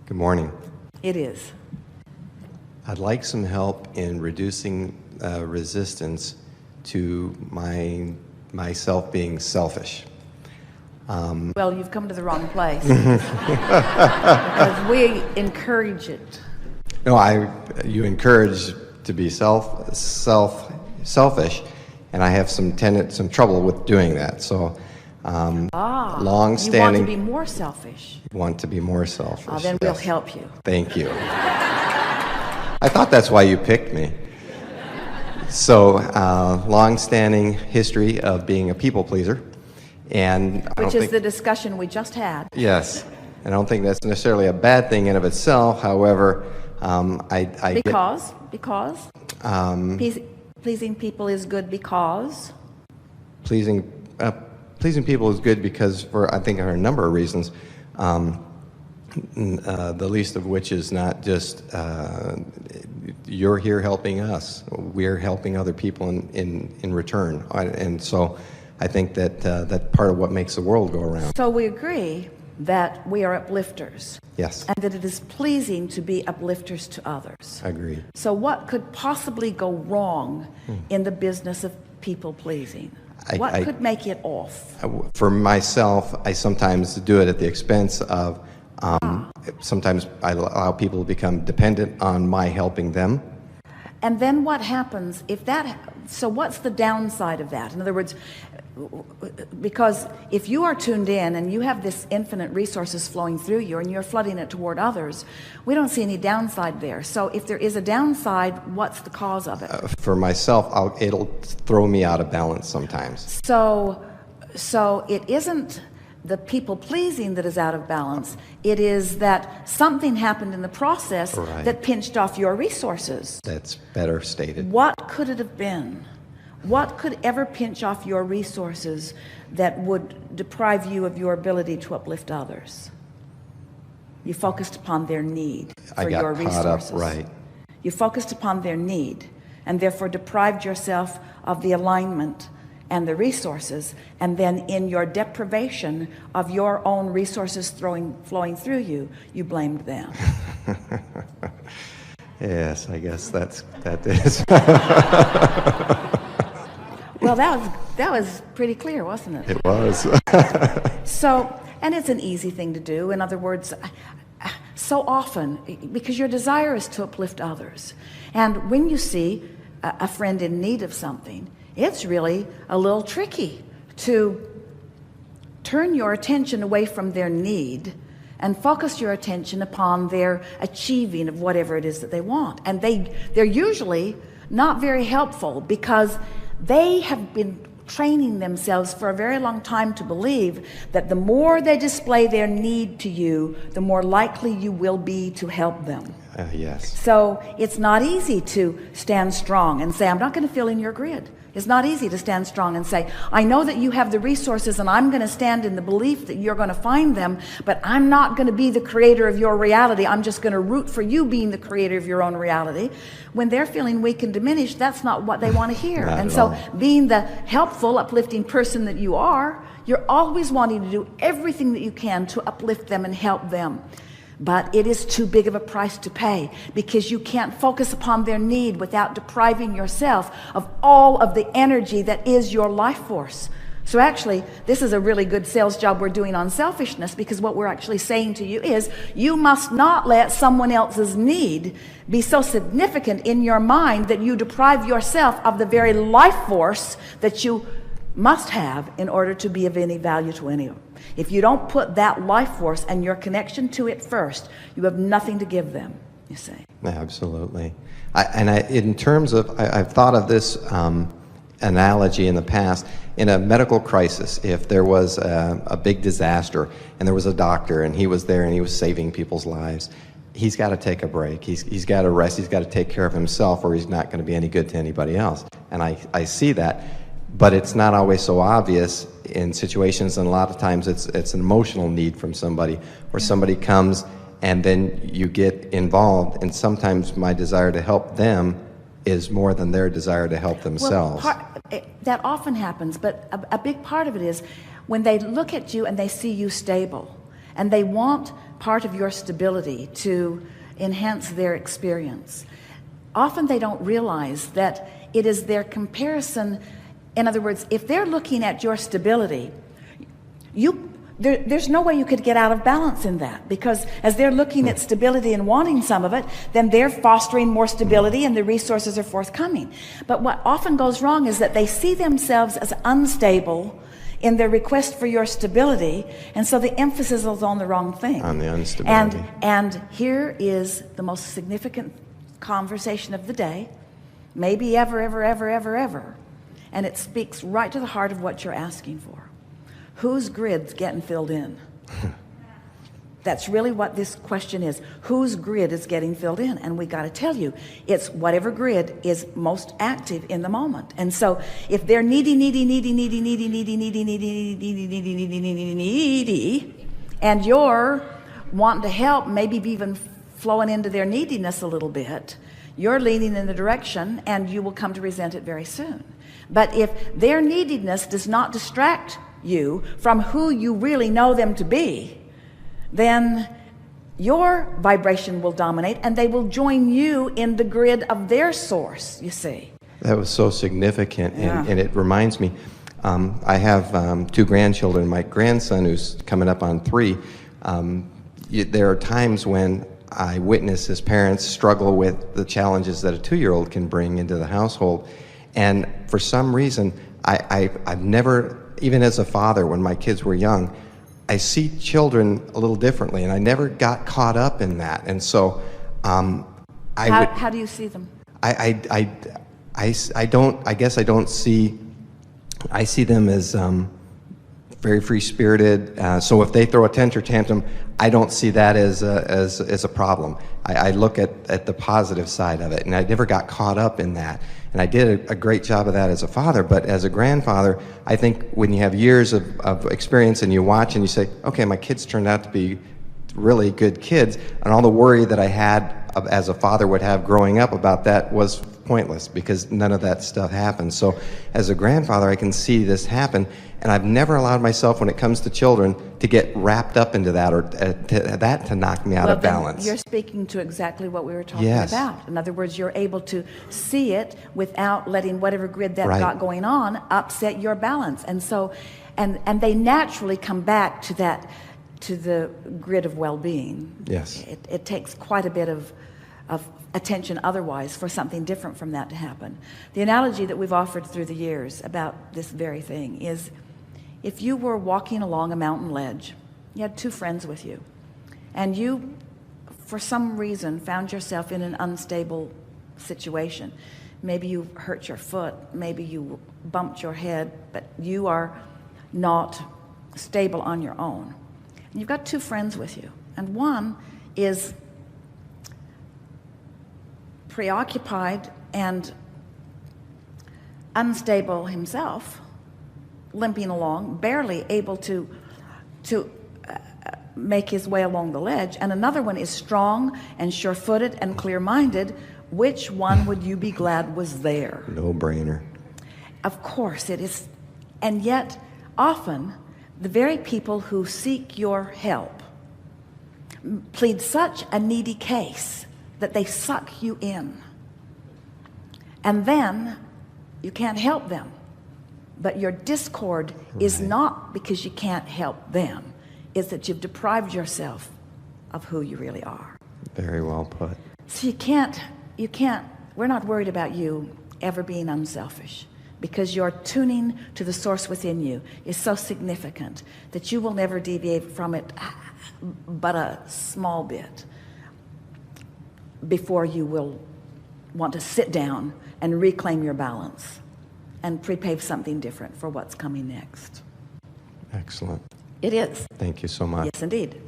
Good morning. It is. I'd like some help in reducing resistance to myself being selfish. Well, you've come to the wrong place. Because we encourage it. No, you encourage to be selfish, and I have some trouble with doing that. So, long-standing. You want to be more selfish. Want to be more selfish. Then we'll help you. Thank you. I thought that's why you picked me. So, long-standing history of being a people pleaser, and which is the discussion we just had. Yes, and I don't think that's necessarily a bad thing in of itself. However, because pleasing people is good because pleasing people is good because for I think there are a number of reasons. The least of which is not just you're here helping us; we're helping other people in return, and so I think that that's part of what makes the world go around. So we agree that we are uplifters. Yes. And that it is pleasing to be uplifters to others. Agreed. So what could possibly go wrong in the business of people pleasing? What could make it off? For myself, I sometimes do it at the expense of, sometimes I allow people to become dependent on my helping them. And then what happens if that, so what's the downside of that? In other words, because if you are tuned in and you have this infinite resources flowing through you and you're flooding it toward others, we don't see any downside there. So if there is a downside, what's the cause of it? For myself, it'll throw me out of balance sometimes. So it isn't the people pleasing that is out of balance. It is that something happened in the process that pinched off your resources. That's better stated. What could it have been? What could ever pinch off your resources that would deprive you of your ability to uplift others? You focused upon their need for your resources. I got caught up, right. You focused upon their need and therefore deprived yourself of the alignment and the resources, and then in your deprivation of your own resources flowing through you, you blamed them. Yes, I guess that is. Well, that was pretty clear, wasn't it? It was. So, and it's an easy thing to do. In other words, so often, because your desire is to uplift others, and when you see a friend in need of something, it's really a little tricky to turn your attention away from their need and focus your attention upon their achieving of whatever it is that they want. And they're usually not very helpful because they have been training themselves for a very long time to believe that the more they display their need to you, the more likely you will be to help them. Yes. So it's not easy to stand strong and say, I'm not going to fill in your grid. It's not easy to stand strong and say, I know that you have the resources and I'm going to stand in the belief that you're going to find them, but I'm not going to be the creator of your reality. I'm just going to root for you being the creator of your own reality. When they're feeling weak and diminished, that's not what they want to hear. And so being the helpful, uplifting person that you are, you're always wanting to do everything that you can to uplift them and help them. But it is too big of a price to pay because you can't focus upon their need without depriving yourself of all of the energy that is your life force. So actually, this is a really good sales job we're doing on selfishness, because what we're actually saying to you is you must not let someone else's need be so significant in your mind that you deprive yourself of the very life force that you must have in order to be of any value to anyone. If you don't put that life force and your connection to it first, you have nothing to give them, you see. Absolutely. In terms of, I've thought of this analogy in the past. In a medical crisis, if there was a big disaster and there was a doctor and he was there and he was saving people's lives, he's got to take a break. He's got to rest. He's got to take care of himself, or he's not going to be any good to anybody else. And I see that. But it's not always so obvious in situations, and a lot of times it's an emotional need from somebody, where somebody comes and then you get involved, and sometimes my desire to help them is more than their desire to help themselves. Well, that often happens, but a big part of it is when they look at you and they see you stable, and they want part of your stability to enhance their experience. Often they don't realize that it is their comparison. In other words, if they're looking at your stability, there's no way you could get out of balance in that, because as they're looking at stability and wanting some of it, then they're fostering more stability and the resources are forthcoming. But what often goes wrong is that they see themselves as unstable in their request for your stability, and so the emphasis is on the wrong thing. On the instability. And here is the most significant conversation of the day, maybe ever, and it speaks right to the heart of what you're asking for. Whose grid's getting filled in? That's really what this question is. Whose grid is getting filled in? And we got to tell you, it's whatever grid is most active in the moment. And so if they're needy, and you're wanting to help, maybe even flowing into their neediness a little bit, you're leaning in the direction, and you will come to resent it very soon. But if their neediness does not distract you from who you really know them to be, then your vibration will dominate, and they will join you in the grid of their source, you see. That was so significant, and it reminds me, I have 2 grandchildren. My grandson, who's coming up on 3, there are times when I witness his parents struggle with the challenges that a 2-year-old can bring into the household. And for some reason, I've never, even as a father, when my kids were young, I see children a little differently, and I never got caught up in that. And so, how do you see them? I guess I don't see. I see them as very free-spirited. So if they throw a tantrum, I don't see that as a problem. I look at the positive side of it, and I never got caught up in that. And I did a great job of that as a father. But as a grandfather, I think when you have years of experience and you watch and you say, okay, my kids turned out to be really good kids, and all the worry that I had as a father would have growing up about that was pointless, because none of that stuff happened. So as a grandfather, I can see this happen, and I've never allowed myself, when it comes to children, to get wrapped up into that, or to knock me out of balance. You're speaking to exactly what we were talking Yes. about. In other words, you're able to see it without letting whatever grid that Right. got going on upset your balance. And so, and they naturally come back to that, to the grid of well-being. Yes. It takes quite a bit of attention otherwise for something different from that to happen. The analogy that we've offered through the years about this very thing is, if you were walking along a mountain ledge, you had 2 friends with you, and you, for some reason, found yourself in an unstable situation. Maybe you hurt your foot, maybe you bumped your head, but you are not stable on your own. And you've got 2 friends with you, and one is preoccupied and unstable himself, limping along, barely able to make his way along the ledge, and another one is strong and sure-footed and clear-minded. Which one would you be glad was there? No-brainer. Of course it is. And yet, often, the very people who seek your help plead such a needy case that they suck you in. And then you can't help them. But your discord is not because you can't help them. It's that you've deprived yourself of who you really are. Very well put. So you can't, we're not worried about you ever being unselfish, because your tuning to the source within you is so significant that you will never deviate from it but a small bit before you will want to sit down and reclaim your balance and prepave something different for what's coming next. Excellent. It is. Thank you so much. Yes, indeed.